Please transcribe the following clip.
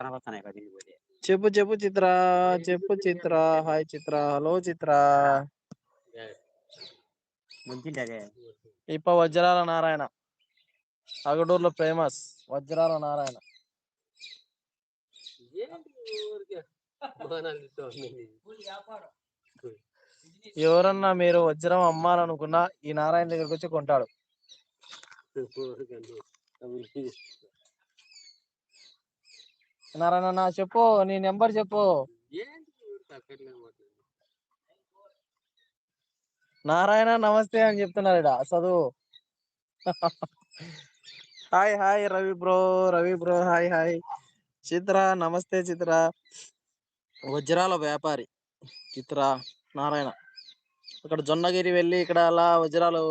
కనపడుతున్నాయి కదా దీనికి పోతే. చెప్పు చెప్పు చిత్ర. చెప్పు చిత్ర. హాయ్ చిత్ర. హలో చిత్ర. ముంచింది అదే. ఇప్ప వజ్రాల నారాయణ అగడూరులో ఫేమస్ వజ్రాల నారాయణ. ఎవరన్నా మీరు వజ్రం అమ్మాలనుకున్నా ఈ నారాయణ దగ్గరకు వచ్చి కొంటాడు. నారాయణ చెప్పు, నీ నెంబర్ చెప్పు. నారాయణ నమస్తే అని చెప్తున్నారు ఇడ చదువు. Hi hi Ravi bro. Ravi bro hi hi. Chitra నమస్తే చిత్ర. వజ్రాల వ్యాపారి చిత్ర నారాయణ. ఇక్కడ జొన్నగిరి వెళ్ళి ఇక్కడ అలా వజ్రాలు